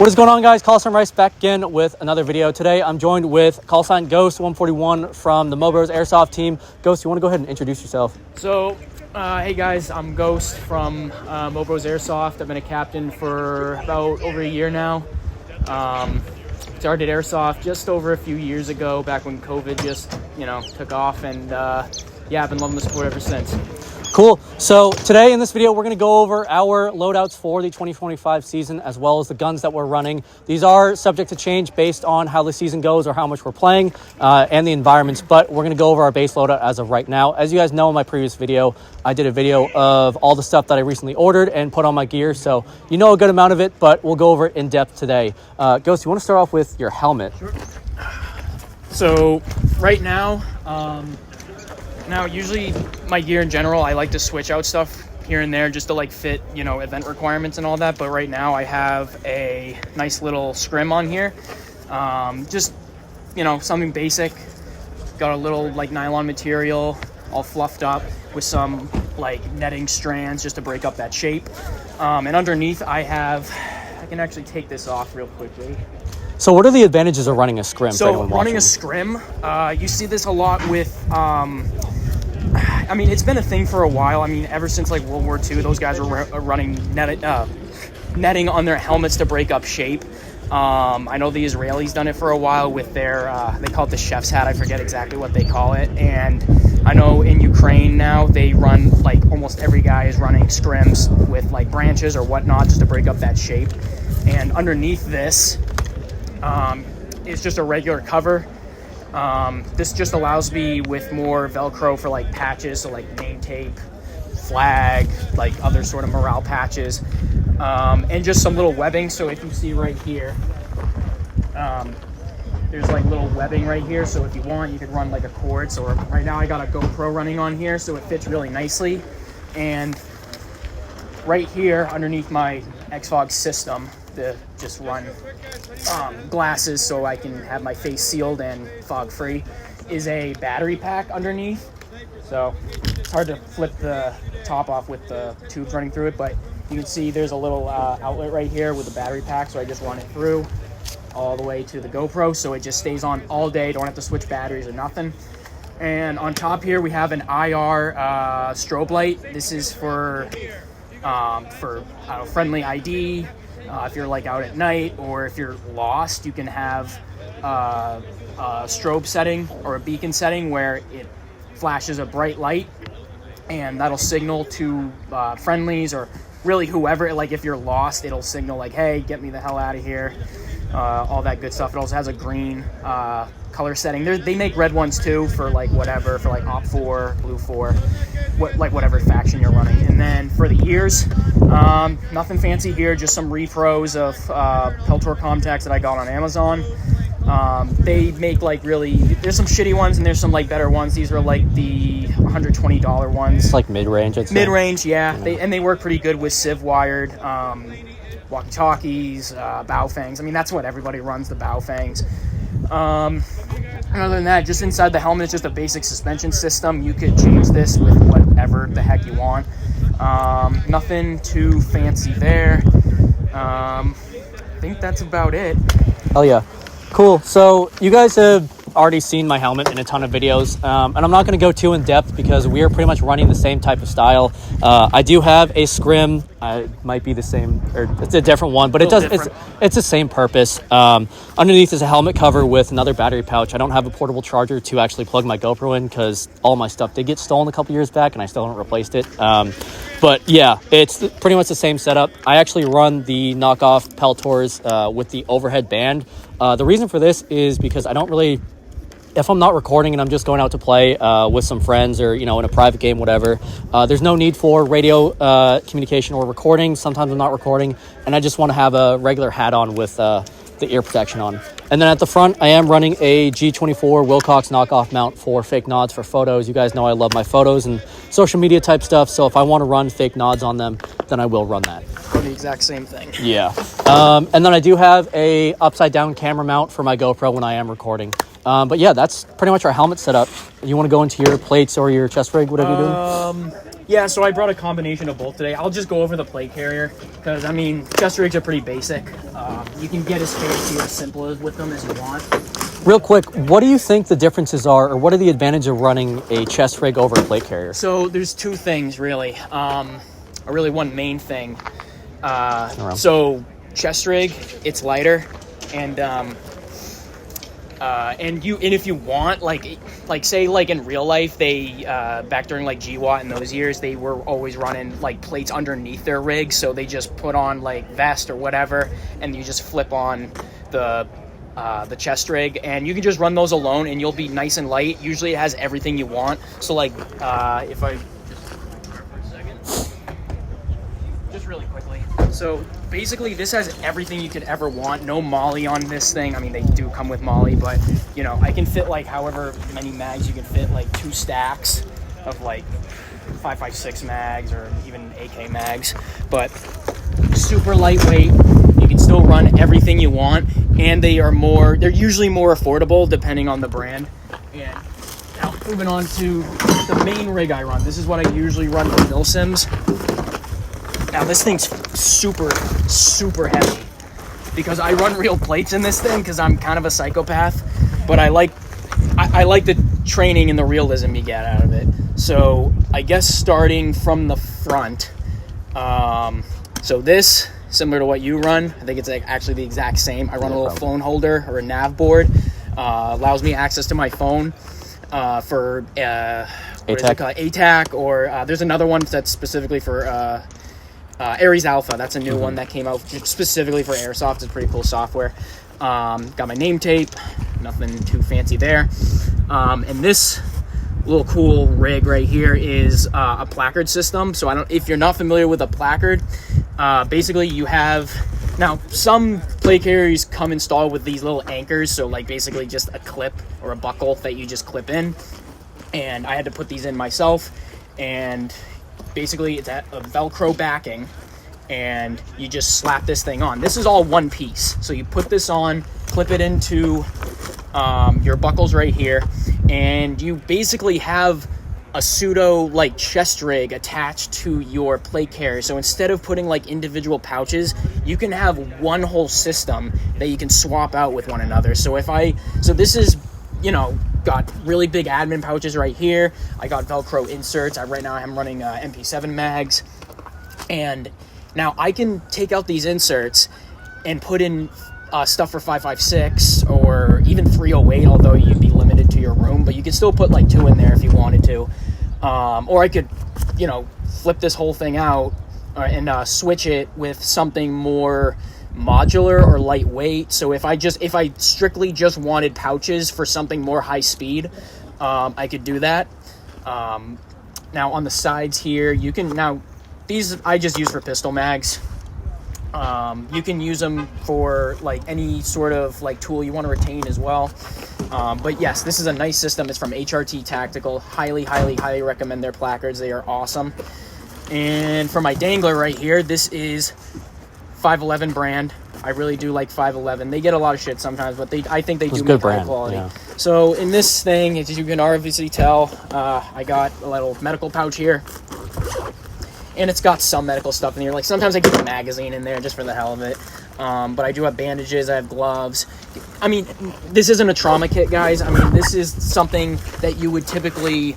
What is going on, guys? Callsign Rice back again with another video. Today I'm joined with Callsign Ghost 141 from the Mobros Airsoft team. Ghost, you want to go ahead and introduce yourself? So, hey guys, I'm Ghost from Mobros Airsoft. I've been a captain for about over a year now. Started Airsoft just over a few years ago, back when COVID just, took off, and yeah, I've been loving the sport ever since. Cool. So today in this video, we're going to go over our loadouts for the 2025 season, as well as the guns that we're running. These are subject to change based on how the season goes or how much we're playing and the environments, but we're going to go over our base loadout as of right now. As you guys know, in my previous video, I did a video of all the stuff that I recently ordered and put on my gear, so you know a good amount of it, but we'll go over it in depth today. Ghost, you want to start off with your helmet? Sure. So right now, usually my gear in general, I like to switch out stuff here and there just to like fit, event requirements and all that. But right now I have a nice little scrim on here. Just, something basic. Got a little like nylon material all fluffed up with some like netting strands just to break up that shape. And underneath I can actually take this off real quickly. So what are the advantages of running a scrim? So running a scrim, you see this a lot with, it's been a thing for a while. Ever since like World War II, those guys were running netting on their helmets to break up shape. I know the Israelis done it for a while with their, they call it the chef's hat. I forget exactly what they call it. And I know in Ukraine now, they run, like almost every guy is running scrims with like branches or whatnot just to break up that shape. And underneath this, it's just a regular cover. This just allows me with more Velcro for like patches, so like name tape, flag, like other sort of morale patches, and just some little webbing. So if you see right here, there's like little webbing right here. So if you want, you could run like a cord. So right now I got a GoPro running on here, so it fits really nicely. And right here underneath my Xfog system, to just run glasses so I can have my face sealed and fog free, is a battery pack underneath. So it's hard to flip the top off with the tubes running through it, but you can see there's a little outlet right here with the battery pack, so I just run it through all the way to the GoPro, so it just stays on all day. Don't have to switch batteries or nothing. And on top here we have an IR strobe light. This is for friendly ID. If you're like out at night, or if you're lost, you can have a strobe setting or a beacon setting where it flashes a bright light, and that'll signal to friendlies or really whoever. Like if you're lost, it'll signal like, hey, get me the hell out of here, all that good stuff. It also has a green color setting. They make red ones too for like whatever, for like Op 4, Blue 4, whatever faction you're running. And then for the ears, nothing fancy here, just some repros of Peltor Comtacs that I got on Amazon. They make like there's some shitty ones and there's some like better ones. These are like the $120 ones. It's like mid-range, I'd say. Mid-range, yeah. They work pretty good with sieve wired walkie-talkies, bow fangs. That's what everybody runs, the bow fangs. And other than that, just inside the helmet, it's just a basic suspension system. You could change this with whatever the heck you want. Nothing too fancy there. I think that's about it. Oh yeah. Cool. So you guys have already seen my helmet in a ton of videos, and I'm not going to go too in depth because we are pretty much running the same type of style. I do have a scrim. It might be the same, or it's a different one, but it's the same purpose. Underneath is a helmet cover with another battery pouch. I don't have a portable charger to actually plug my GoPro in because all my stuff did get stolen a couple years back and I still haven't replaced it. But yeah, it's pretty much the same setup. I actually run the knockoff Peltors with the overhead band. The reason for this is because I don't really, if I'm not recording and I'm just going out to play with some friends or, in a private game, whatever, there's no need for radio communication or recording. Sometimes I'm not recording, and I just want to have a regular hat on with the ear protection on. And then at the front, I am running a G24 Wilcox knockoff mount for fake nods for photos. You guys know I love my photos and social media type stuff, so if I want to run fake nods on them, then I will run that. The exact same thing. Yeah. And then I do have a upside down camera mount for my GoPro when I am recording. But yeah, that's pretty much our helmet setup. You want to go into your plates or your chest rig, whatever you're doing? Yeah, so I brought a combination of both today. I'll just go over the plate carrier because, I mean, chest rigs are pretty basic. You can get as fancy or as simple as with them as you want. Real quick, what do you think the differences are, or what are the advantages of running a chest rig over a plate carrier? So there's two things, really. Or really one main thing. So chest rig, it's lighter, and if you want, like say like in real life, they back during like GWAT in those years, they were always running like plates underneath their rig, so they just put on like vest or whatever, and you just flip on the chest rig, and you can just run those alone, and you'll be nice and light. Usually, it has everything you want. So like if I just really quickly. So basically this has everything you could ever want. No molly on this thing. I mean, they do come with molly, but you know, I can fit like however many mags you can fit, like 2 stacks of like 5.56 mags or even AK mags, but super lightweight. You can still run everything you want, and they're usually more affordable depending on the brand. And now moving on to the main rig I run. This is what I usually run for Milsims. Now this thing's super, super heavy because I run real plates in this thing because I'm kind of a psychopath, but I like the training and the realism you get out of it. So I guess starting from the front, so this, similar to what you run, I think it's like actually the exact same. I run a little phone holder or a nav board, allows me access to my phone for ATAC, or there's another one that's specifically for Ares Alpha. That's a new one that came out specifically for Airsoft. It's pretty cool software. Got my name tape, nothing too fancy there. And this little cool rig right here is a placard system. So if you're not familiar with a placard, basically you have, now some plate carriers come installed with these little anchors. So like basically just a clip or a buckle that you just clip in. And I had to put these in myself, and basically it's a Velcro backing, and you just slap this thing on. This is all one piece. So you put this on, clip it into your buckles right here, and you basically have a pseudo like chest rig attached to your plate carrier. So instead of putting like individual pouches, you can have one whole system that you can swap out with one another. So this is, you know, got really big admin pouches right here. I got Velcro inserts. Right now I'm running MP7 mags. And now I can take out these inserts and put in stuff for 5.56 or even 308, although you'd be limited to your room. But you could still put like 2 in there if you wanted to. Or I could, you know, flip this whole thing out and switch it with something more modular or lightweight. So if I strictly just wanted pouches for something more high speed, I could do that. Now on the sides here, you can, now these I just use for pistol mags. You can use them for like any sort of like tool you want to retain as well. But yes, this is a nice system. It's from HRT Tactical. Highly, highly, highly recommend their placards. They are awesome. And for my dangler right here, this is 511 brand. I really do like 511. They get a lot of shit sometimes, but I think they do make high quality. Yeah. So in this thing, as you can obviously tell, I got a little medical pouch here, and it's got some medical stuff in here. Like sometimes I keep a magazine in there just for the hell of it. But I do have bandages. I have gloves. I mean, this isn't a trauma kit, guys. I mean, this is something that you would typically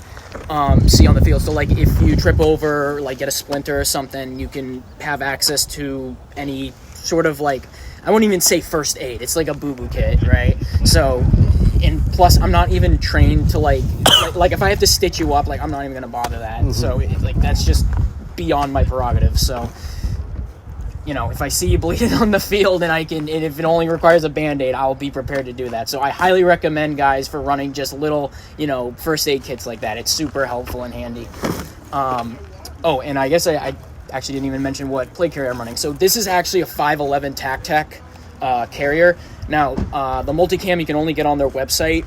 see on the field. So like if you trip over, like get a splinter or something, you can have access to any sort of like, I wouldn't even say first aid. It's like a boo-boo kit, right? So, and plus I'm not even trained to like if I have to stitch you up, like I'm not even gonna bother that. Mm-hmm. So like that's just beyond my prerogative. So, you know, if I see you bleeding on the field and if it only requires a Band-Aid, I'll be prepared to do that. So I highly recommend guys for running just little, you know, first aid kits like that. It's super helpful and handy. Oh, and I guess I actually didn't even mention what plate carrier I'm running. So this is actually a 511 TacTac carrier. Now, the multicam you can only get on their website.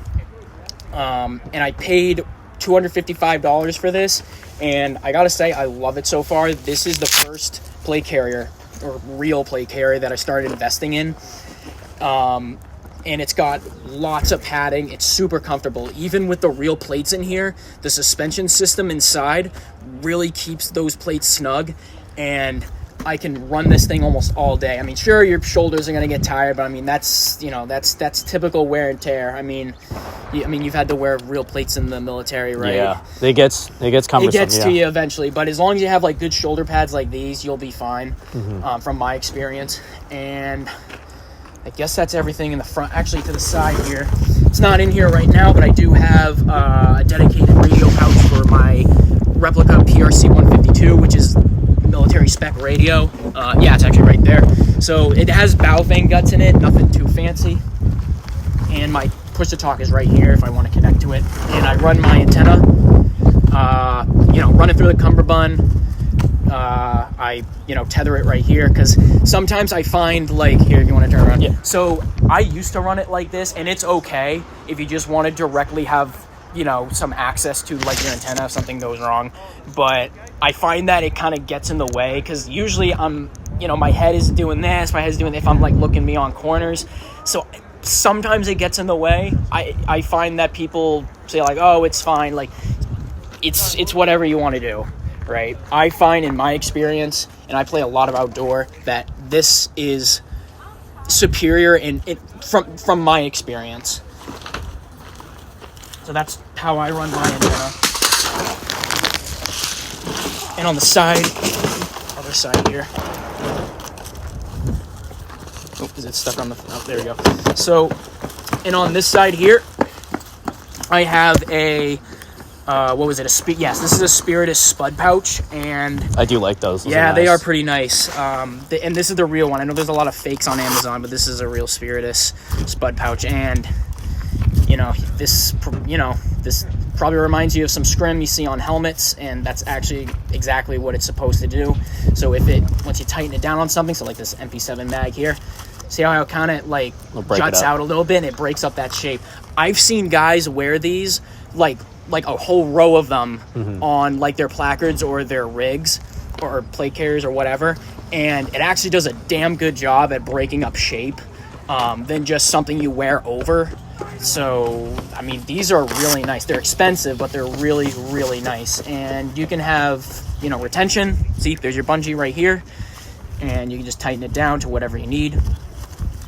And I paid $255 for this. And I gotta say, I love it so far. This is the first plate carrier or real plate carrier that I started investing in. and it's got lots of padding. It's super comfortable. Even with the real plates in here, the suspension system inside really keeps those plates snug, and I can run this thing almost all day. I mean, sure, your shoulders are going to get tired, but I mean, that's, you know, that's typical wear and tear. I mean, you've had to wear real plates in the military, right? Yeah, it gets cumbersome. It gets to you eventually, but as long as you have like good shoulder pads like these, you'll be fine, from my experience. And I guess that's everything in the front. Actually, to the side here, it's not in here right now, but I do have a dedicated radio pouch for my replica PRC 152, which is military spec radio. Yeah, it's actually right there. So it has bow vane guts in it, nothing too fancy. And my push to talk is right here if I want to connect to it. And I run my antenna, run it through the Cummerbund. I tether it right here, because sometimes I find, like, here, if you want to turn around. Yeah. So I used to run it like this, and it's okay if you just want to directly have, some access to, like, your antenna if something goes wrong. But I find that it kind of gets in the way, because usually I'm, my head is doing this, if I'm, like, looking beyond corners. So sometimes it gets in the way. I find that people say, like, oh, it's fine. Like, it's whatever you want to do, right? I find in my experience, and I play a lot of outdoor, that this is superior from my experience. So that's how I run my antenna. And on the other side here. Oh, is it stuck on the... Oh, there we go. So, and on this side here, I have a... Yes, this is a Spiritus spud pouch, and... I do like those. Those yeah, are nice. they are pretty nice. And this is the real one. I know there's a lot of fakes on Amazon, but this is a real Spiritus spud pouch, and... this probably reminds you of some scrim you see on helmets, and that's actually exactly what it's supposed to do. So once you tighten it down on something, so like this MP7 mag here, see how it kind of like juts out a little bit and it breaks up that shape. I've seen guys wear these like a whole row of them on like their placards or their rigs or plate carriers or whatever, and it actually does a damn good job at breaking up shape than just something you wear over. So, I mean, these are really nice. They're expensive, but they're really, really nice. And you can have, retention. See, there's your bungee right here. And you can just tighten it down to whatever you need.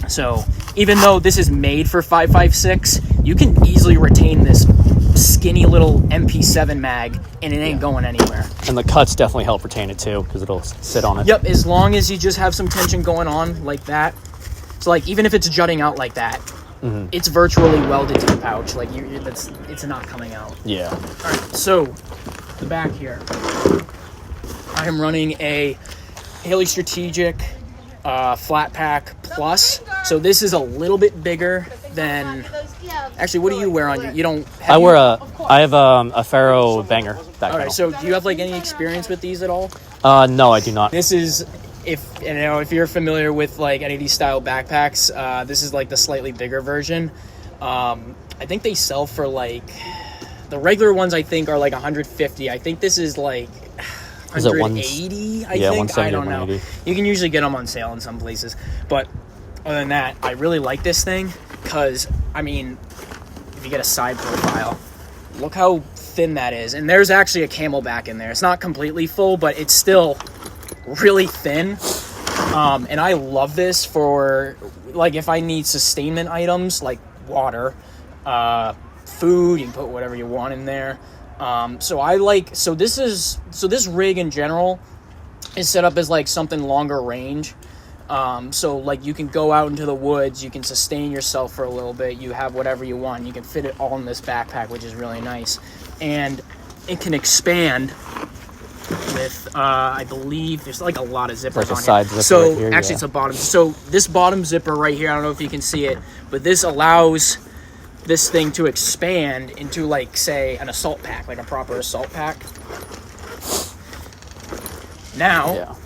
So, even though this is made for 5.56, you can easily retain this skinny little MP7 mag, and it ain't going anywhere. And the cuts definitely help retain it, too, because it'll sit on it. Yep, as long as you just have some tension going on like that. So, like, even if it's jutting out like that, it's virtually welded to the pouch. Like, it's not coming out. Yeah. All right, so the back here, I am running a Haley Strategic Flat Pack Plus. So this is a little bit bigger than. Actually, what do you wear on you? You don't. I have a Ferro banger back. All right. So do you have like any experience with these at all? No, I do not. This is. If you're familiar with like any of these style backpacks, this is like the slightly bigger version. I think they sell for like the regular ones. I think are like 150. I think this is like 180. I think I don't know. You can usually get them on sale in some places, but other than that, I really like this thing because I mean, if you get a side profile, look how thin that is, and there's actually a camelback in there. It's not completely full, but it's still really thin, and I love this for like if I need sustainment items like water, food. You can put whatever you want in there. So this rig in general is set up as like something longer range. So like you can go out into the woods, you can sustain yourself for a little bit. You have whatever you want. You can fit it all in this backpack, which is really nice, and it can expand. With I believe there's like a lot of zippers like a on side here. Zipper So right here, actually, it's a bottom. So this bottom zipper right here, I don't know if you can see it, but this allows this thing to expand into like say an assault pack, like a proper assault pack. Now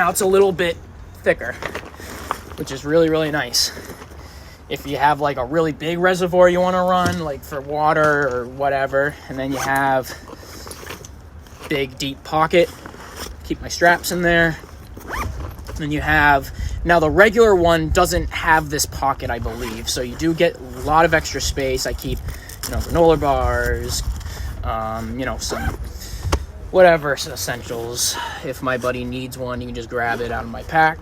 it's a little bit thicker, which is really, really nice. If you have like a really big reservoir you want to run, like for water or whatever, and then you have big deep pocket, keep my straps in there. Then you have Now the regular one doesn't have this pocket, I believe, so you do get a lot of extra space. I keep, granola bars, some whatever essentials. If my buddy needs one, you can just grab it out of my pack.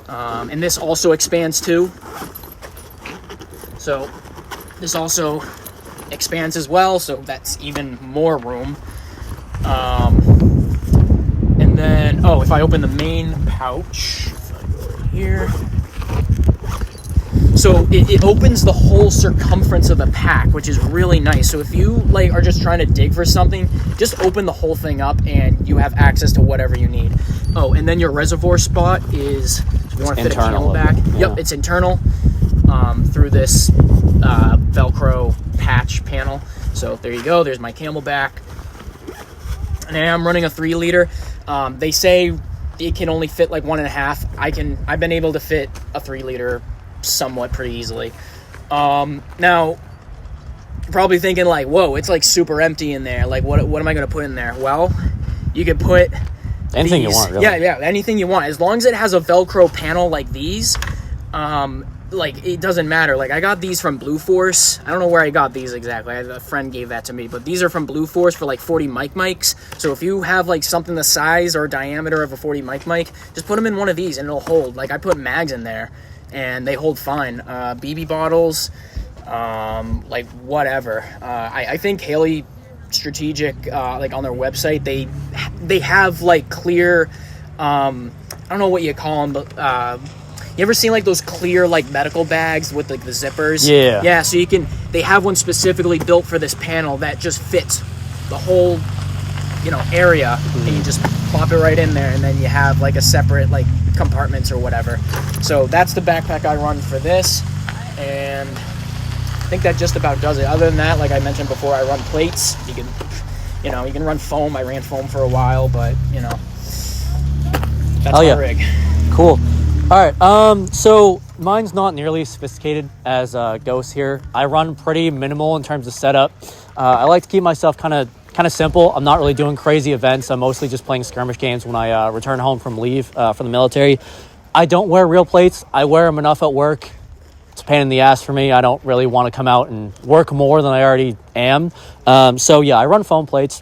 And this also expands too. So this also expands as well, so that's even more room. And then, if I open the main pouch, if I go right here, so it opens the whole circumference of the pack, which is really nice. So if you are just trying to dig for something, just open the whole thing up and you have access to whatever you need. Oh, and then your reservoir spot is, if you want to fit a camel back. Yeah. Yep, it's internal through this Velcro patch panel. So there you go. There's my camelback. And I'm running a 3-liter. They say it can only fit 1.5. I've been able to fit a 3-liter somewhat pretty easily. Now, you're probably thinking whoa, it's super empty in there. What am I going to put in there? Well, you could put anything you want, really. Yeah, anything you want. As long as it has a Velcro panel like these, it doesn't matter. I got these from Blue Force. I don't know where I got these exactly. A friend gave that to me, but these are from Blue Force for 40 mics. So if you have something the size or diameter of a 40 mic, just put them in one of these and it'll hold. I put mags in there and they hold fine. BB bottles, whatever. I think Haley Strategic, on their website, they have clear, I don't know what you call them, but you ever seen those clear medical bags with the zippers? Yeah, so they have one specifically built for this panel that just fits the whole area, and you just plop it right in there, and then you have a separate compartments or whatever. So that's the backpack I run for this, and I think that just about does it. Other than that, like I mentioned before, I run plates. You can run foam. I ran foam for a while, but that's my rig. Cool. All right. So mine's not nearly as sophisticated as Ghost here. I run pretty minimal in terms of setup. I like to keep myself kind of simple. I'm not really doing crazy events. I'm mostly just playing skirmish games when I return home from leave from the military. I don't wear real plates. I wear them enough at work. It's a pain in the ass for me. I don't really want to come out and work more than I already am. So yeah, I run foam plates.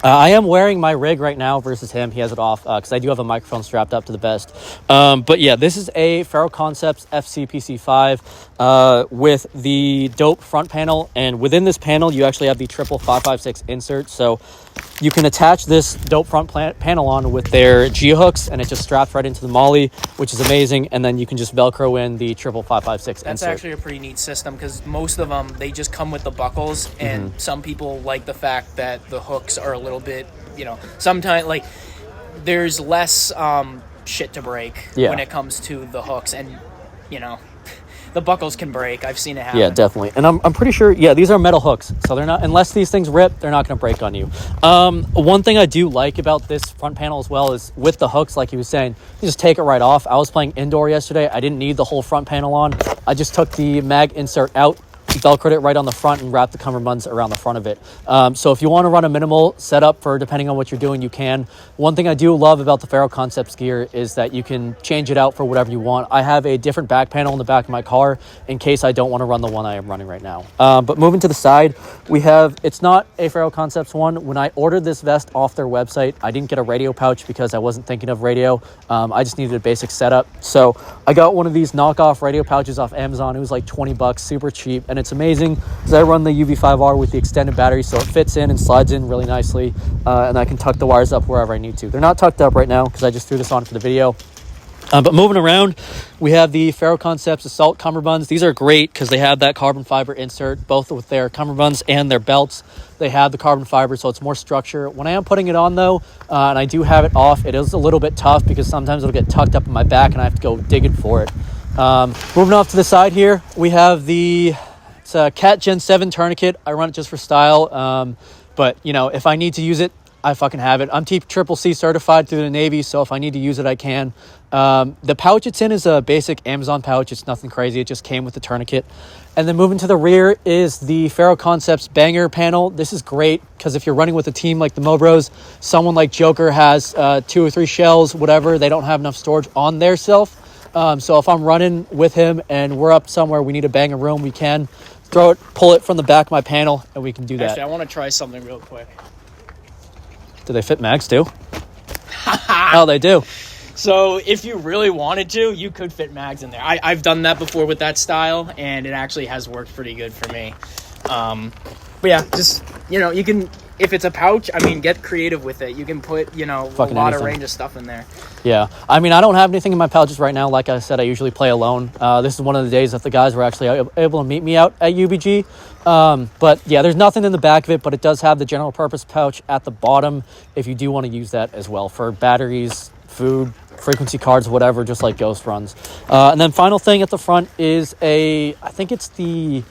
I am wearing my rig right now versus him. He has it off because I do have a microphone strapped up to the vest. But yeah, this is a Ferro Concepts FCPC 5 with the dope front panel. And within this panel, you actually have the triple 5.56 insert. So you can attach this dope front panel on with their G-hooks, and it just straps right into the molly, which is amazing. And then you can just Velcro in the triple 5.56 insert. That's actually a pretty neat system because most of them, they just come with the buckles. And some people like the fact that the hooks are a little bit, sometimes there's less shit to break when it comes to the hooks, and the buckles can break. I've seen it happen. Yeah, definitely. And I'm pretty sure, these are metal hooks, so they're not, unless these things rip, they're not going to break on you. One thing I do like about this front panel as well is with the hooks, like he was saying, you just take it right off. I was playing indoor yesterday. I didn't need the whole front panel on. I just took the mag insert out, Velcroed it right on the front, and wrap the cummerbunds around the front of it. So if you want to run a minimal setup for depending on what you're doing, you can. One thing I do love about the Ferro Concepts gear is that you can change it out for whatever you want. I have a different back panel in the back of my car in case I don't want to run the one I am running right now. But moving to the side, we have, it's not a Ferro Concepts one. When I ordered this vest off their website, I didn't get a radio pouch because I wasn't thinking of radio. I just needed a basic setup. So I got one of these knockoff radio pouches off Amazon. It was like $20, super cheap, and it's amazing because I run the UV5R with the extended battery, so it fits in and slides in really nicely, and I can tuck the wires up wherever I need to. They're not tucked up right now because I just threw this on for the video. But moving around, we have the Ferro Concepts Assault Cummerbunds. These are great because they have that carbon fiber insert, both with their cummerbunds and their belts. They have the carbon fiber, so it's more structure. When I am putting it on, though, and I do have it off, it is a little bit tough because sometimes it'll get tucked up in my back and I have to go digging for it. Moving off to the side here, we have it's a Cat G7 Tourniquet. I run it just for style, but, if I need to use it, I fucking have it. I'm TCCC certified through the Navy, so if I need to use it, I can. The pouch it's in is a basic Amazon pouch. It's nothing crazy. It just came with the tourniquet. And then moving to the rear is the Ferro Concepts banger panel. This is great because if you're running with a team like the Mobros, someone like Joker has 2 or 3 shells, whatever. They don't have enough storage on their self. So if I'm running with him and we're up somewhere, we need to bang a room, we can pull it from the back of my panel, and we can do that. Actually, I want to try something real quick. Do they fit mags too? Oh, they do. So if you really wanted to, you could fit mags in there. I've done that before with that style, and it actually has worked pretty good for me. But yeah, just, you can, if it's a pouch, I mean, get creative with it. You can put, a lot of range of stuff in there. Yeah. I mean, I don't have anything in my pouches right now. Like I said, I usually play alone. This is one of the days that the guys were actually able to meet me out at UBG. But yeah, there's nothing in the back of it, but it does have the general purpose pouch at the bottom if you do want to use that as well for batteries, food, frequency cards, whatever, just like Ghost runs. And then final thing at the front is I think it's the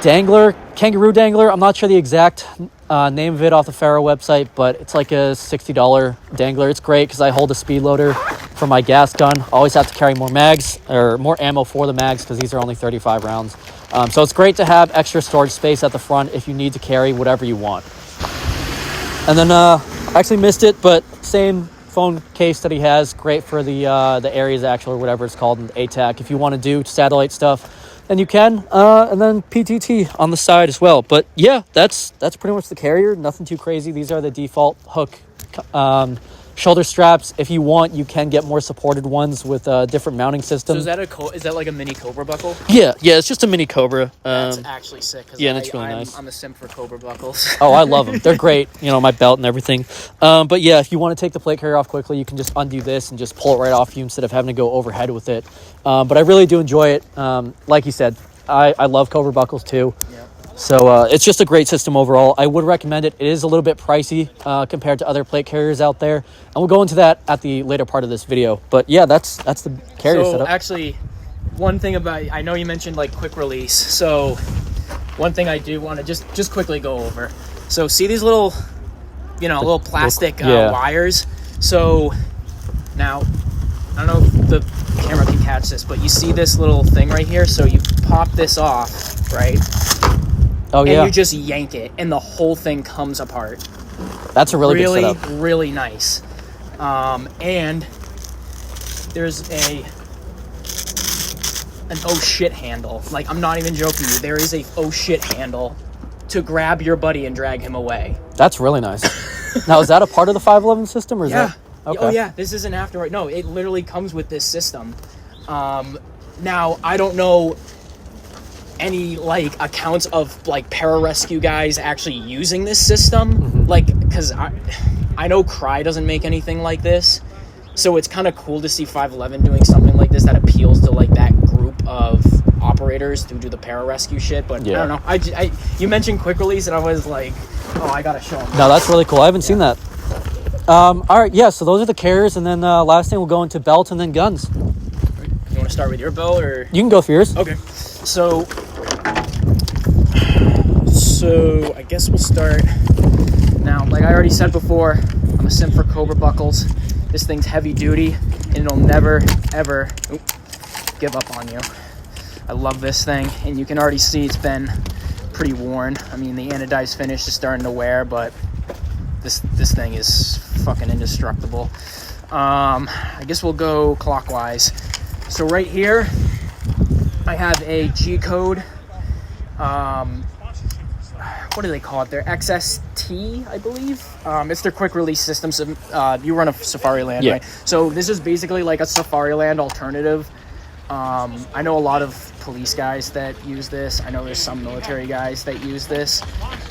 Dangler, Kangaroo Dangler. I'm not sure the exact name of it off the Ferro website, but it's like a $60 Dangler. It's great because I hold a speed loader for my gas gun. Always have to carry more mags or more ammo for the mags because these are only 35 rounds. So it's great to have extra storage space at the front if you need to carry whatever you want. And then I actually missed it, but same phone case that he has, great for the Aries Actual or whatever it's called, and ATAC. If you want to do satellite stuff, then you can, and then PTT on the side as well. But yeah, that's pretty much the carrier. Nothing too crazy. These are the default hook shoulder straps. If you want, you can get more supported ones with different mounting systems. So is that like a mini Cobra buckle? Yeah, it's just a mini Cobra. That's actually sick. Yeah, and it's really nice. I'm a simp for Cobra buckles. Oh, I love them. They're great. My belt and everything. But yeah, if you want to take the plate carrier off quickly, you can just undo this and just pull it right off you instead of having to go overhead with it. But I really do enjoy it. Like you said, I love Cobra buckles too. Yeah. So it's just a great system overall. I would recommend it. It is a little bit pricey compared to other plate carriers out there. And we'll go into that at the later part of this video. But yeah, that's the carrier setup. So actually, one thing about, I know you mentioned like quick release. So one thing I do want to just quickly go over. So see these little, little plastic wires. So now, I don't know if the camera can catch this, but you see this little thing right here? So you pop this off, right? Oh, yeah. And you just yank it, and the whole thing comes apart. That's a really good setup. Really nice. And there's an oh shit handle. Like, I'm not even joking you. There is a oh shit handle to grab your buddy and drag him away. That's really nice. Now, is that a part of the 511 system, or is that? Okay. Oh, yeah. This is an aftermarket. No, it literally comes with this system. Now, I don't know any accounts of pararescue guys actually using this system, because I know Cry doesn't make anything like this, so it's kind of cool to see 511 doing something like this that appeals to that group of operators who do the pararescue shit. But yeah. I don't know, you mentioned quick release and I was like, oh, I gotta show them. No, that's really cool. I haven't seen that. All right, yeah, so those are the carriers, and then last thing we'll go into belt and then guns. You want to start with your belt, or you can go for yours? Okay. So I guess we'll start now. Like I already said before, I'm a simp for Cobra buckles. This thing's heavy duty, and it'll never, ever give up on you. I love this thing, and you can already see it's been pretty worn. I mean, the anodized finish is starting to wear, but this thing is fucking indestructible. I guess we'll go clockwise. So right here, I have a G-code. What do they call it? Their XST, I believe. It's their quick release system. So, you run a Safariland, right? So this is basically like a Safariland alternative. I know a lot of police guys that use this. I know there's some military guys that use this.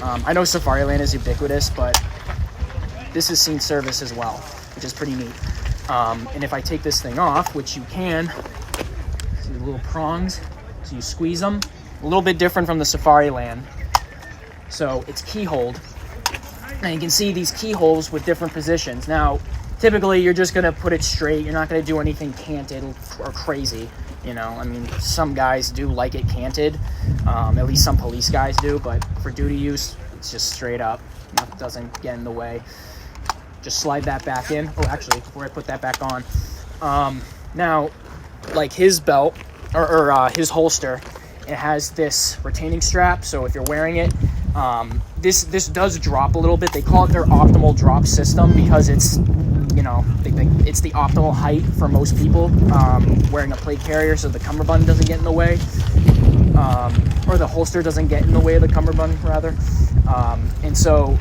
I know Safariland is ubiquitous, but this has seen service as well, which is pretty neat. And if I take this thing off, which you can, see the little prongs, so you squeeze them. A little bit different from the Safariland. So it's keyholed, and you can see these keyholes with different positions. Now, typically you're just gonna put it straight. You're not gonna do anything canted or crazy. I mean, some guys do like it canted. At least some police guys do, but for duty use, it's just straight up. It doesn't get in the way. Just slide that back in. Oh, actually, before I put that back on, now, like his belt or his holster, it has this retaining strap. So if you're wearing it, this does drop a little bit. They call it their optimal drop system because it's you know, it's the optimal height for most people wearing a plate carrier, so the cummerbund doesn't get in the way, or the holster doesn't get in the way of the cummerbund, rather. And so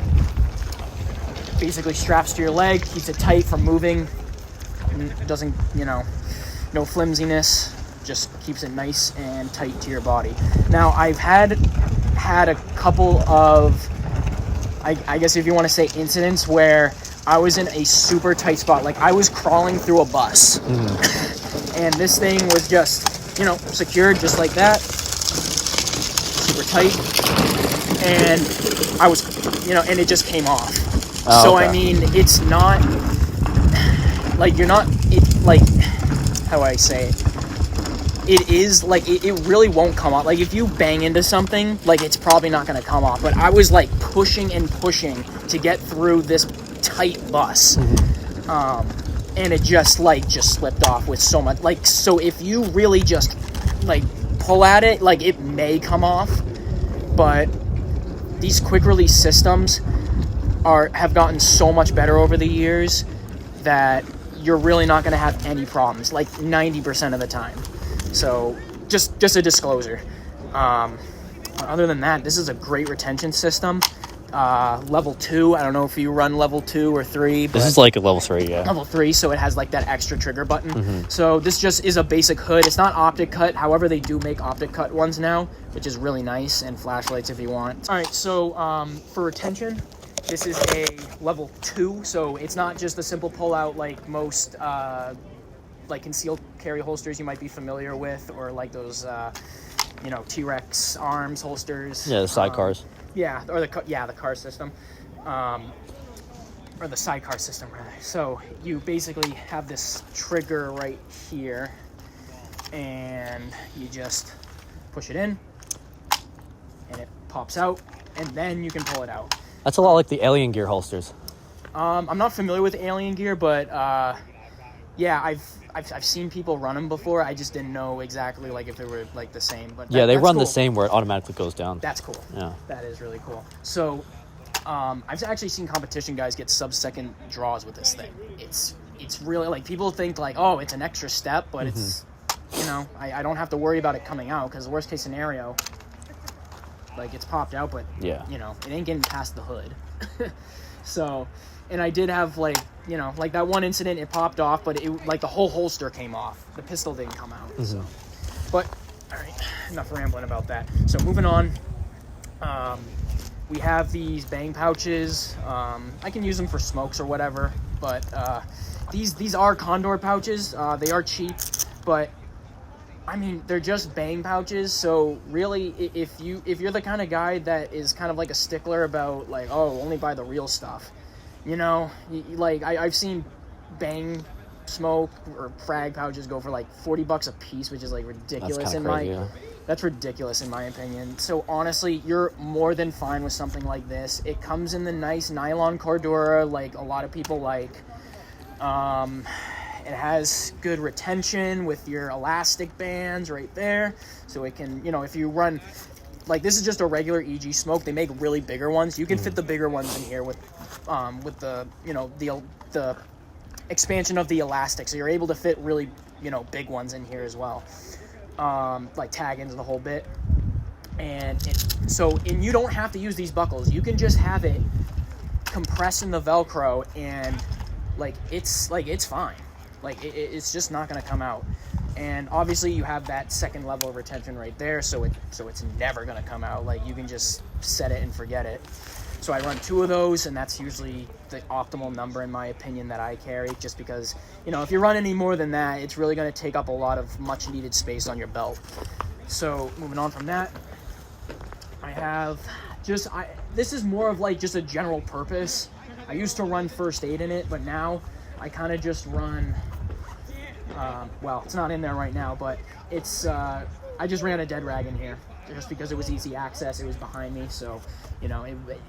basically straps to your leg, keeps it tight from moving, doesn't, you know, no flimsiness, just keeps it nice and tight to your body. Now, I've had a couple of, I guess if you want to say, incidents where I was in a super tight spot. Like, I was crawling through a bus. And this thing was just, you know, secured just like that. Super tight. And I was, you know, and it just came off. Oh, so, okay. I mean, it's not, like, you're not, it, like, how do I say it? It is, like, it really won't come off. Like, if you bang into something, like, it's probably not going to come off. But I was, like, pushing and pushing to get through this tight bus. And it just slipped off with so much. Like, so if you really just, like, pull at it, like, it may come off. But these quick-release systems have gotten so much better over the years that you're really not going to have any problems, like 90% of the time. So just a disclosure. Other than that, this is a great retention system. Level 2, I don't know if you run level 2 or 3. But this is like a level 3, yeah. Level 3, so it has like that extra trigger button. So this just is a basic hood. It's not optic cut. However, they do make optic cut ones now, which is really nice, and flashlights if you want. All right, so for retention, this is a level 2, so it's not just a simple pull out like most like concealed carry holsters you might be familiar with, or like those you know, T-Rex arms holsters. Yeah, the sidecars. Yeah, or the car system, or the sidecar system rather. So you basically have this trigger right here, and you just push it in, and it pops out, and then you can pull it out. That's a lot like the Alien Gear holsters. I'm not familiar with Alien Gear, but yeah, I've seen people run them before. I just didn't know exactly like if they were like the same. But Yeah, they run cool. the same where it automatically goes down. That's cool. Yeah, that is really cool. So I've actually seen competition guys get sub-second draws with this thing. It's really, like, people think like, oh, it's an extra step, but it's, you know, I don't have to worry about it coming out, because the worst case scenario, like, it's popped out, but yeah, you know, it ain't getting past the hood. So, and I did have, like, you know, like that one incident, it popped off, but it, like, the whole holster came off. The pistol didn't come out. So, but all right, enough rambling about that. So moving on, we have these bang pouches. I can use them for smokes or whatever, but these are condor pouches. They are cheap, but I mean, they're just bang pouches. So really, if you're the kind of guy that is kind of like a stickler about, like, oh, only buy the real stuff, you know, like I've seen bang smoke or frag pouches go for like $40 a piece, which is like ridiculous that's ridiculous in my opinion. So honestly, you're more than fine with something like this. It comes in the nice nylon Cordura, like a lot of people like. It has good retention with your elastic bands right there, so it can, you know, if you run, like, this is just a regular EG smoke. They make really bigger ones. You can fit the bigger ones in here with the, you know, the expansion of the elastic, so you're able to fit really, you know, big ones in here as well, like tag-ins the whole bit. And you don't have to use these buckles. You can just have it compress in the Velcro, and like it's fine. Like it's just not going to come out. And obviously you have that second level of retention right there, so it's never going to come out. Like, you can just set it and forget it. So I run 2 of those, and that's usually the optimal number in my opinion that I carry, just because, you know, if you run any more than that, it's really going to take up a lot of much needed space on your belt. So moving on from that, I have this is more of like just a general purpose. I used to run first aid in it, but now I kind of just run, well, it's not in there right now, but it's, I just ran a dead rag in here just because it was easy access. It was behind me, so, you know,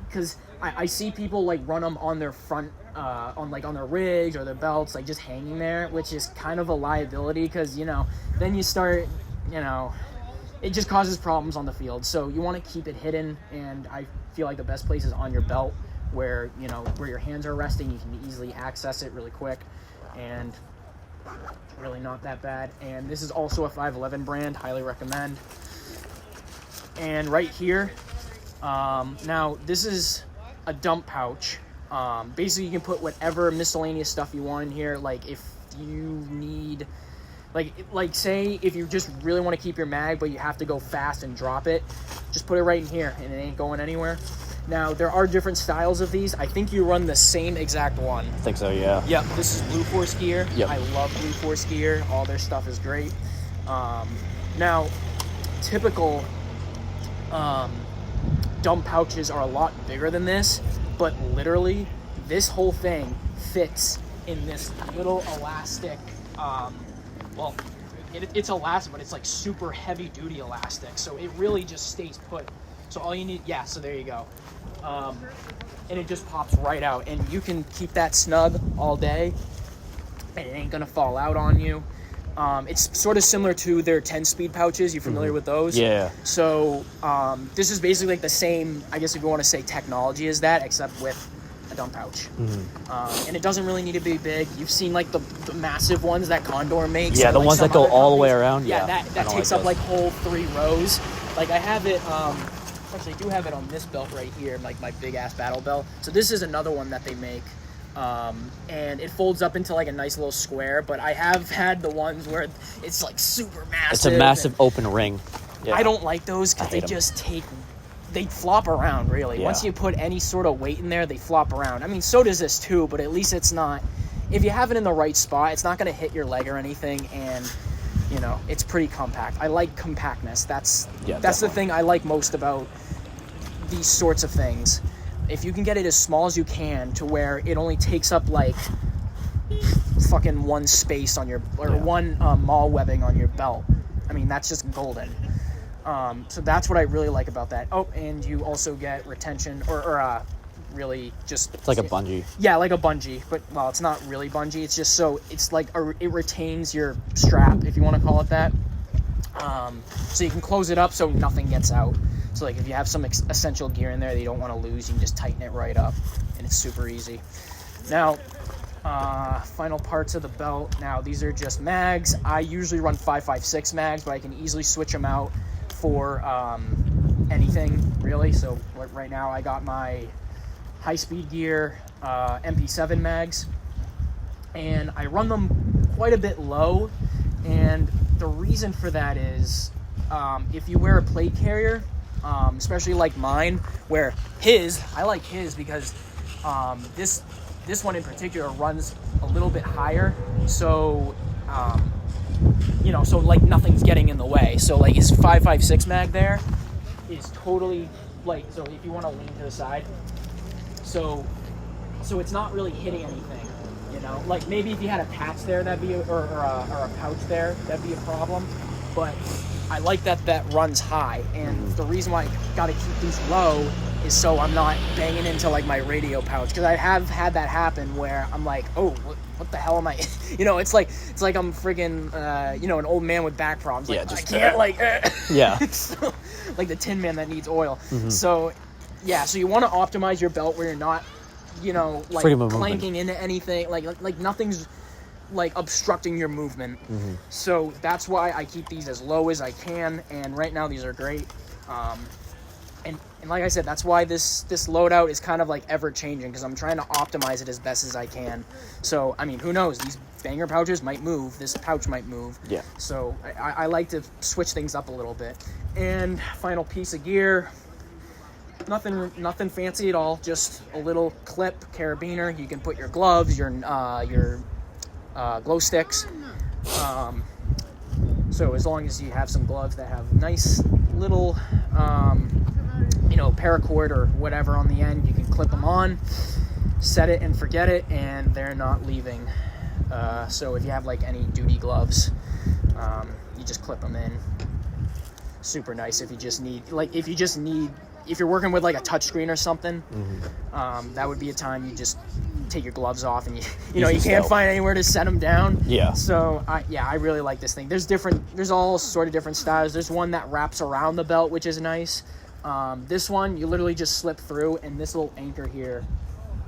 because I see people like run them on their front, on their rigs or their belts, like just hanging there, which is kind of a liability, because, you know, then you start, you know, it just causes problems on the field. So you want to keep it hidden, and I feel like the best place is on your belt, where, where your hands are resting. You can easily access it really quick, and really not that bad. And this is also a 511 brand, highly recommend. And right here, now this is a dump pouch. Basically you can put whatever miscellaneous stuff you want in here. Like if you need, like say if you just really want to keep your mag but you have to go fast and drop it, just put it right in here and it ain't going anywhere. Now there are different styles of these. I think you run the same exact one. I think so, yeah. Yep, this is BlueforceGear. Yep. I love BlueforceGear. All their stuff is great. Now typical dump pouches are a lot bigger than this, but literally this whole thing fits in this little elastic, well, it's elastic, but it's like super heavy duty elastic, so it really just stays put. So all you need, yeah, so there you go. And it just pops right out, and you can keep that snug all day and it ain't gonna fall out on you. It's sort of similar to their 10-speed pouches. You familiar with those? Yeah. So this is basically like the same, I guess if you want to say technology as that, except with a dump pouch. And it doesn't really need to be big. You've seen like the massive ones that Condor makes. Yeah, the like ones that go all the way around. Yeah, that takes up those. like whole 3 rows. Like I have it, actually I do have it on this belt right here, like my big ass battle belt. So this is another one that they make. And it folds up into like a nice little square, but I have had the ones where it's like super massive. It's a massive open ring. Yeah. I don't like those because they just they flop around really. Yeah. Once you put any sort of weight in there, they flop around. I mean, so does this too, but at least it's not, if you have it in the right spot, it's not going to hit your leg or anything, and it's pretty compact. I like compactness. That's the thing I like most about these sorts of things. If you can get it as small as you can to where it only takes up like fucking one space on your, or one mall webbing on your belt, I mean, that's just golden. So that's what I really like about that. Oh, and you also get retention or really just... It's like a bungee. Yeah, like a bungee, but well, it's not really bungee. It's just so, it's like it retains your strap, if you want to call it that. So you can close it up so nothing gets out. So like if you have some essential gear in there that you don't want to lose, you can just tighten it right up, and it's super easy. Now, final parts of the belt. Now these are just mags. I usually run 5.56 mags, but I can easily switch them out for anything really. So right now I got my high-speed gear MP7 mags, and I run them quite a bit low, and the reason for that is if you wear a plate carrier, especially like mine, where I like his because this one in particular runs a little bit higher, so so like nothing's getting in the way. So like his 5.56 mag there is totally like, so if you want to lean to the side, so it's not really hitting anything, like maybe if you had a patch there, that'd be or a pouch there, that'd be a problem, but I like that runs high, and the reason why I gotta keep these low is so I'm not banging into like my radio pouch, because I have had that happen where I'm like, oh, what the hell am I? It's like I'm friggin' an old man with back problems. Like, I can't so, like the Tin Man that needs oil. So you want to optimize your belt where you're not, like clanking into anything, like nothing's like obstructing your movement. So that's why I keep these as low as I can, and right now these are great. And like I said, that's why this loadout is kind of like ever changing, because I'm trying to optimize it as best as I can. So I mean, who knows, these banger pouches might move, this pouch might move. Yeah, so I like to switch things up a little bit. And final piece of gear, nothing fancy at all, just a little clip carabiner. You can put your gloves, your glow sticks, so as long as you have some gloves that have nice little paracord or whatever on the end, you can clip them on, set it and forget it, and they're not leaving. So if you have like any duty gloves, you just clip them in. Super nice if you're working with like a touchscreen or something. That would be a time you just take your gloves off, and you can't find anywhere to set them down. Yeah. So I really like this thing. There's all sort of different styles. There's one that wraps around the belt, which is nice. This one, you literally just slip through, and this little anchor here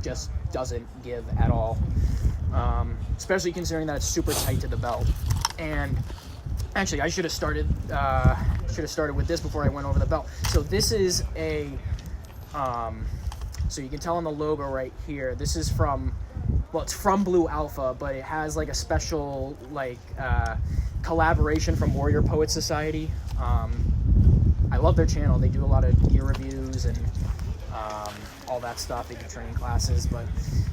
just doesn't give at all. Especially considering that it's super tight to the belt. And actually, I should have started with this before I went over the belt. So this is a, so you can tell on the logo right here, this is from, well, it's from Blue Alpha, but it has like a special like collaboration from Warrior Poet Society. I love their channel. They do a lot of gear reviews and all that stuff. They do training classes, but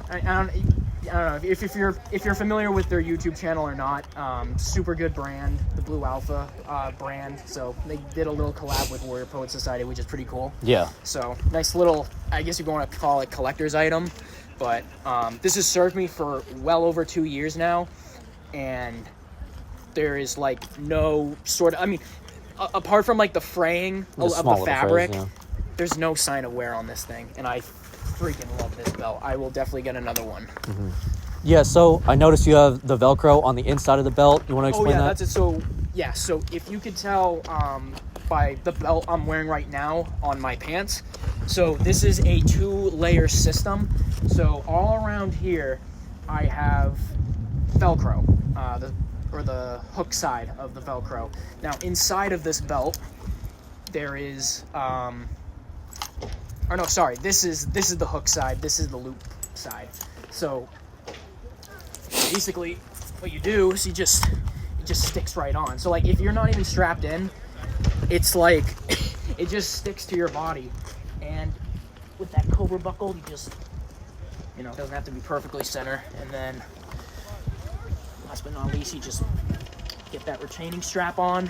I don't know if you're familiar with their YouTube channel or not. Super good brand, the Blue Alpha brand. So they did a little collab with Warrior Poet Society, which is pretty cool. Yeah. So nice little, I guess you want to call it collector's item, but this has served me for well over 2 years now, and there is like no sort of, I mean, apart from like the fraying of the fabric, frays, yeah, there's no sign of wear on this thing, and I freaking love this belt. I will definitely get another one. Mm-hmm. Yeah, so I noticed you have the Velcro on the inside of the belt. You want to explain that? That's it. So, yeah, so if you could tell by the belt I'm wearing right now on my pants, so this is a 2-layer system. So all around here, I have Velcro, the hook side of the Velcro. Now, inside of this belt, there is, this is the hook side, this is the loop side. So basically what you do is it just sticks right on. So like if you're not even strapped in, it's like it just sticks to your body. And with that Cobra buckle, you just, it doesn't have to be perfectly center. And then last but not least, you just get that retaining strap on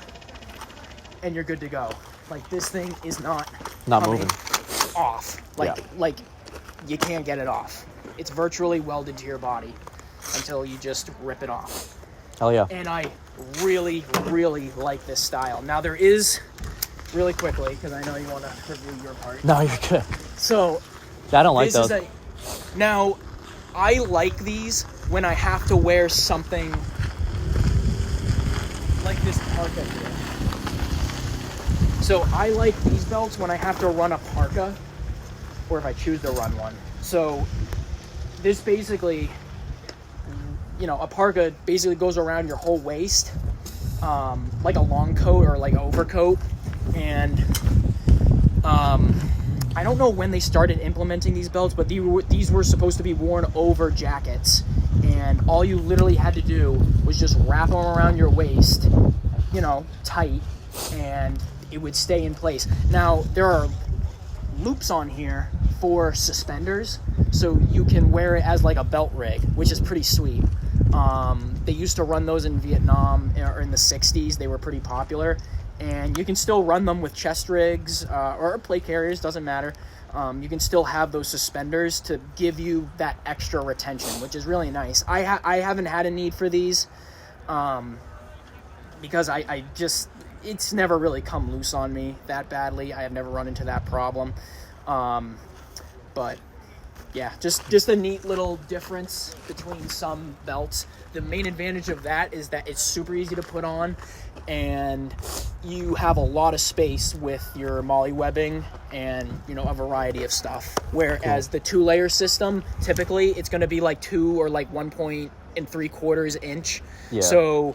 and you're good to go. Like this thing is not moving off. Like you can't get it off. It's virtually welded to your body until you just rip it off. Hell yeah. And I really, really like this style. Now there is, really quickly, because I know you want to review your part. No, you're good. So I don't like those. Now, I like these when I have to wear something like this parka here. So I like these belts when I have to run a parka, or if I choose to run one. So this basically, a parka basically goes around your whole waist, like a long coat or like overcoat. And I don't know when they started implementing these belts, but these were supposed to be worn over jackets. And all you literally had to do was just wrap them around your waist, tight, and it would stay in place. Now, there are loops on here for suspenders, so you can wear it as like a belt rig, which is pretty sweet. They used to run those in Vietnam or in the 60s. They were pretty popular. And you can still run them with chest rigs or plate carriers, doesn't matter. You can still have those suspenders to give you that extra retention, which is really nice. I haven't had a need for these because it's never really come loose on me that badly. I have never run into that problem. But yeah, just a neat little difference between some belts. The main advantage of that is that it's super easy to put on, and you have a lot of space with your molly webbing and a variety of stuff. Whereas the 2-layer system, typically it's going to be like 2 or like 1.75 inch. Yeah. So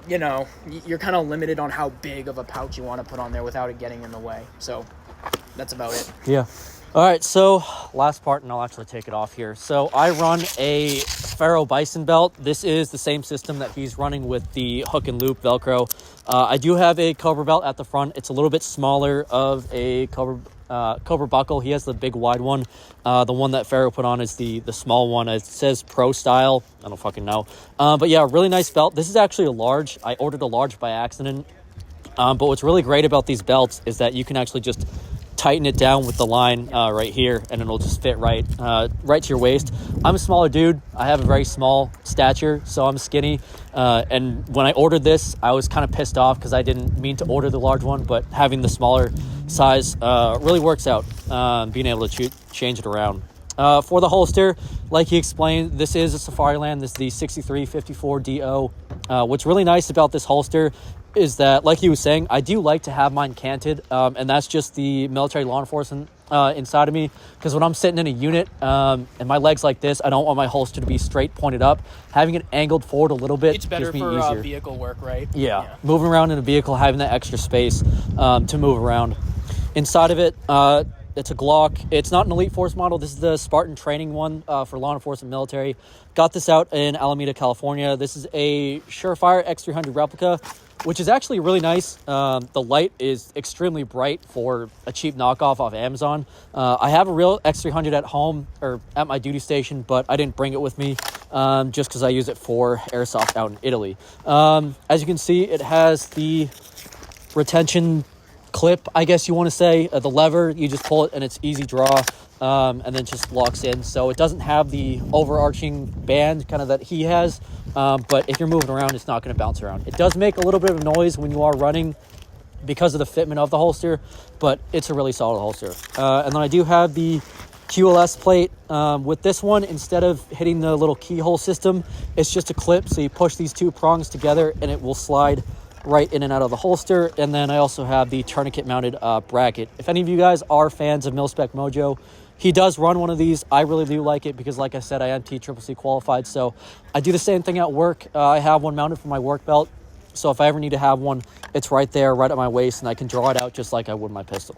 you're kind of limited on how big of a pouch you want to put on there without it getting in the way. So that's about it. Yeah. All right, so last part, and I'll actually take it off here. So I run a Ferro Bison belt. This is the same system that he's running with the hook and loop Velcro. I do have a Cobra belt at the front. It's a little bit smaller of a Cobra buckle. He has the big wide one. The one that Ferro put on is the small one. It says Pro Style. I don't fucking know. But yeah, really nice belt. This is actually a large. I ordered a large by accident. But what's really great about these belts is that you can actually just tighten it down with the line right here, and it'll just fit right to your waist. I'm a smaller dude. I have a very small stature, so I'm skinny. And when I ordered this, I was kind of pissed off because I didn't mean to order the large one, but having the smaller size really works out, being able to change it around. For the holster, like he explained, this is a Safariland. This is the 6354DO. What's really nice about this holster is that, like he was saying, I do like to have mine canted, and that's just the military law enforcement inside of me, because when I'm sitting in a unit and my legs like this, I don't want my holster to be straight pointed up. Having it angled forward a little bit It's better gives me for easier. vehicle work, right? Yeah, moving around in a vehicle, having that extra space to move around. Inside of it, it's a Glock. It's not an Elite Force model. This is the Spartan training one for law enforcement military. Got this out in Alameda, California. This is a Surefire X300 replica, which is actually really nice. The light is extremely bright for a cheap knockoff off Amazon. I have a real X300 at home, or at my duty station, but I didn't bring it with me just because I use it for Airsoft out in Italy. As you can see, it has the retention clip, I guess you want to say. The lever, you just pull it and it's easy draw, and then just locks in. So it doesn't have the overarching band kind of that he has, but if you're moving around, it's not going to bounce around. It does make a little bit of noise when you are running because of the fitment of the holster, but it's a really solid holster. And then I do have the QLS plate. With this one, instead of hitting the little keyhole system, it's just a clip, so you push these two prongs together and it will slide right in and out of the holster. And then I also have the tourniquet mounted bracket. If any of you guys are fans of Mil-Spec Mojo, he does run one of these. I really do like it because, like I said, I am TCCC qualified, so I do the same thing at work. I have one mounted for my work belt, so if I ever need to have one, it's right there, right at my waist, and I can draw it out just like I would my pistol.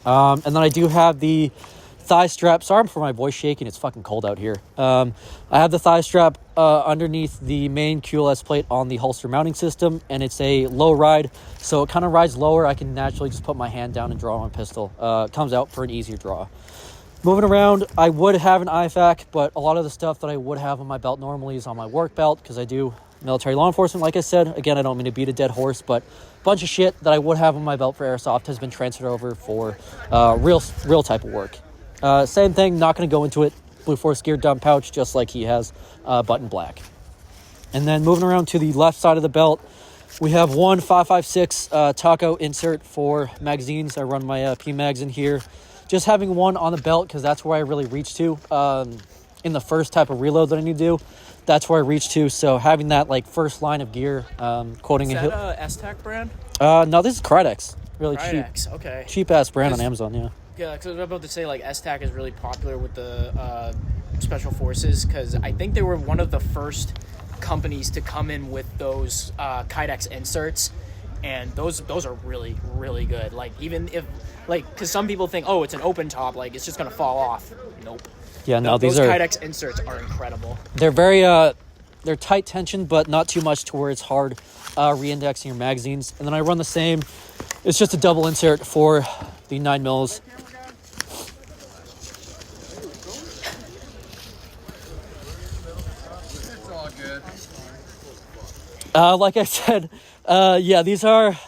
And then I do have the thigh strap. Sorry for my voice shaking. It's fucking cold out here. I have the thigh strap underneath the main QLS plate on the holster mounting system, and it's a Lowride, so it kind of rides lower. I can naturally just put my hand down and draw my pistol. It comes out for an easier draw. Moving around, I would have an IFAC, but a lot of the stuff that I would have on my belt normally is on my work belt because I do military law enforcement, like I said. Again, I don't mean to beat a dead horse, but a bunch of shit that I would have on my belt for Airsoft has been transferred over for real type of work. Same thing, not going to go into it. BlueforceGear dump pouch, just like he has, button black. And then moving around to the left side of the belt, we have one 5.56 taco insert for magazines. I run my PMags in here. Just having one on the belt because that's where I really reach to in the first type of reload that I need to do. That's where I reach to. So having that like first line of gear, quoting Is that a S-Tac brand? No, this is Krydex. Really Krydex, cheap. okay. Cheap ass brand on Amazon, yeah. Yeah, because I was about to say, like, S-Tac is really popular with the Special Forces, because I think they were one of the first companies to come in with those Kydex inserts, and those are really, really good. Like, even if, like, because some people think, oh, it's an open top, like, it's just going to fall off. Nope. Yeah, no, those these are... Kydex inserts are incredible. They're very, they're tight tension, but not too much to where it's hard re-indexing your magazines. And then I run the same. It's just a double insert for the 9 mils. Like I said, yeah, these are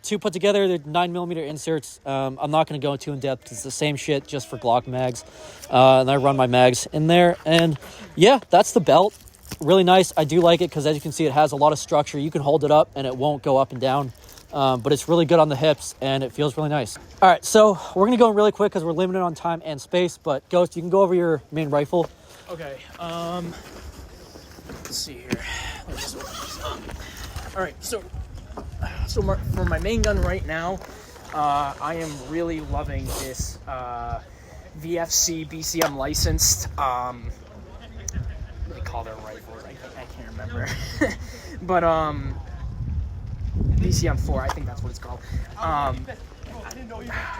two put together. They're 9mm inserts. I'm not going to go too in depth. It's the same shit, just for Glock mags. And I run my mags in there. And yeah, that's the belt. Really nice. I do like it because, as you can see, it has a lot of structure. You can hold it up and it won't go up and down. But it's really good on the hips and it feels really nice. All right, so we're going to go really quick because we're limited on time and space. But Ghost, you can go over your main rifle. Okay. Let's see here. Let me just open this up. All right, so for my main gun right now, I am really loving this VFC BCM licensed. What do they call their rifles? I can't remember. But BCM 4, I think that's what it's called.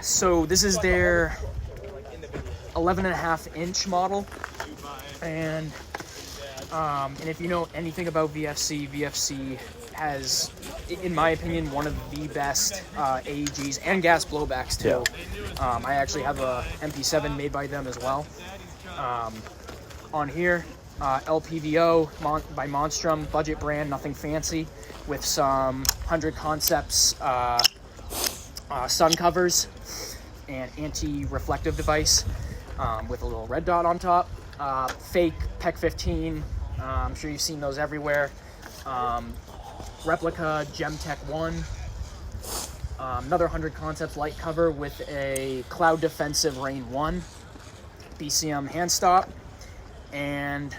So this is their 11.5-inch model, and if you know anything about VFC has, in my opinion, one of the best AEGs and gas blowbacks too. Yeah. I actually have a MP7 made by them as well. On here, LPVO by Monstrum, budget brand, nothing fancy, with some 100 Concepts sun covers and anti-reflective device with a little red dot on top. Fake PEC 15. I'm sure you've seen those everywhere. Replica Gemtech 1. Another 100 Concepts light cover with a Cloud Defensive Rain 1. BCM hand stop. And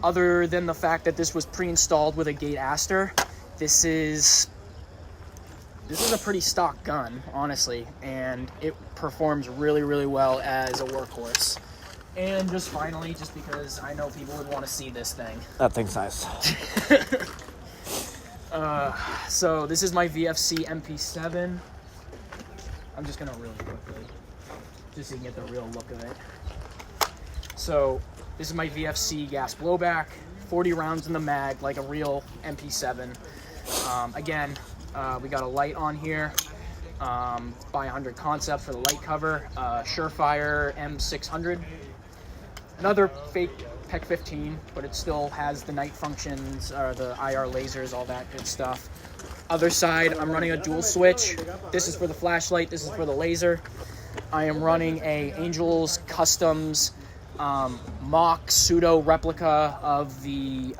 other than the fact that this was pre-installed with a gate aster, This is a pretty stock gun, honestly, and it performs really, really well as a workhorse. And just finally, just because I know people would want to see this thing. That thing's nice. So this is my VFC MP7. I'm just gonna really quickly, just so you can get the real look of it. So this is my VFC gas blowback, 40 rounds in the mag, like a real MP7. Again, we got a light on here, by 100 Concept for the light cover, Surefire M600. Another fake PEC 15, but it still has the night functions, the IR lasers, all that good stuff. Other side, I'm running a dual switch. This is for the flashlight, this is for the laser. I am running a Angels Customs mock pseudo replica of the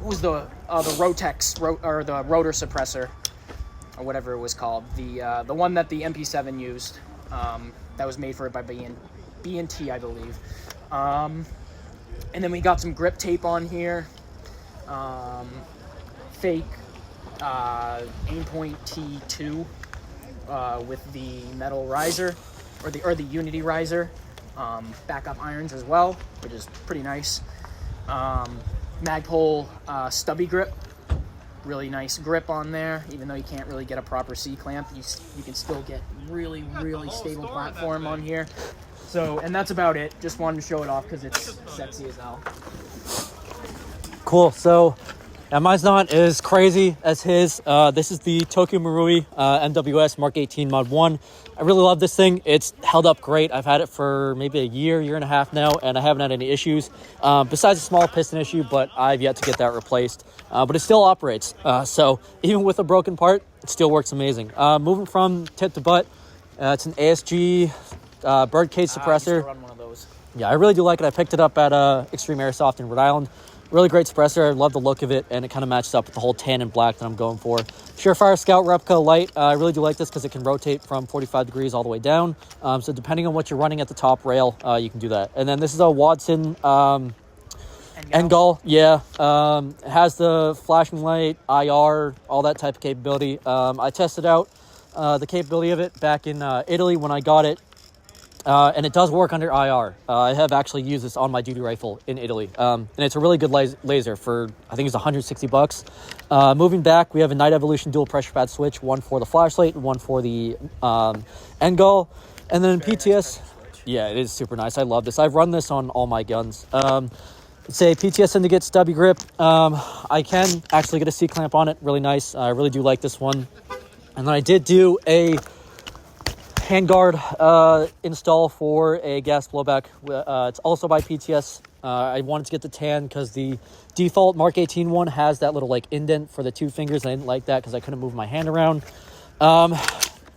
what was the Rotex or the rotor suppressor or whatever it was called, the one that the MP7 used, that was made for it by B&T, I believe. And then we got some grip tape on here, fake Aimpoint T2 with the metal riser or the Unity riser, backup irons as well, which is pretty nice. Magpul stubby grip, really nice grip on there. Even though you can't really get a proper C-clamp, you can still get really, really stable platform on here. So, and that's about it. Just wanted to show it off because it's sexy as hell. Cool. So, yeah, mine's not as crazy as his. This is the Tokyo Marui MWS Mark 18 Mod 1. I really love this thing. It's held up great. I've had it for maybe a year and a half now, and I haven't had any issues. Besides a small piston issue, but I've yet to get that replaced. But it still operates. So even with a broken part, it still works amazing. Moving from tip to butt, it's an ASG birdcage suppressor. I used to run one of those. Yeah, I really do like it. I picked it up at Extreme Airsoft in Rhode Island. Really great suppressor. I love the look of it, and it kind of matches up with the whole tan and black that I'm going for. Surefire Scout Replica Light. I really do like this because it can rotate from 45 degrees all the way down. So depending on what you're running at the top rail, you can do that. And then this is a Watson Engel. Yeah. It has the flashing light, IR, all that type of capability. I tested out the capability of it back in Italy when I got it. And it does work under IR. I have actually used this on my duty rifle in Italy. And it's a really good laser for, I think it's $160. Moving back, we have a Night Evolution dual pressure pad switch, one for the flashlight and one for the Engel. And then Very PTS. nice Yeah, it is super nice. I love this. I've run this on all my guns. It's a PTS Syndicate stubby grip. I can actually get a C-clamp on it. Really nice. I really do like this one. And then I did do a handguard install for a gas blowback. It's also by PTS. I wanted to get the tan because the default Mark 18 one has that little like indent for the two fingers. I didn't like that because I couldn't move my hand around.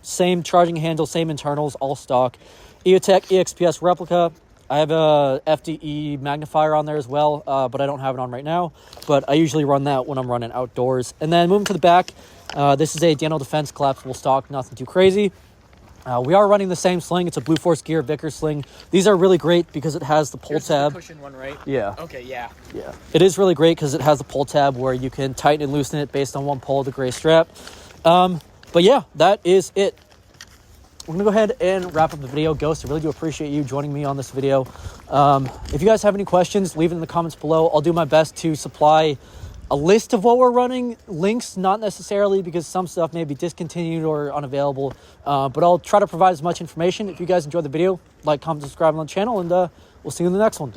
Same charging handle, same internals, all stock. EOTech EXPS replica. I have a FDE magnifier on there as well, but I don't have it on right now. But I usually run that when I'm running outdoors. And then moving to the back, this is a Daniel Defense collapsible stock, nothing too crazy. We are running the same sling. It's a BlueforceGear Vickers sling. These are really great because it has the pull tab. The cushion one, right? Yeah. Okay, yeah. Yeah. It is really great because it has the pull tab where you can tighten and loosen it based on one pull of the gray strap. But yeah, that is it. We're going to go ahead and wrap up the video. Ghost, I really do appreciate you joining me on this video. If you guys have any questions, leave it in the comments below. I'll do my best to supply a list of what we're running. Links, not necessarily, because some stuff may be discontinued or unavailable. But I'll try to provide as much information. If you guys enjoyed the video, like, comment, subscribe on the channel, and we'll see you in the next one.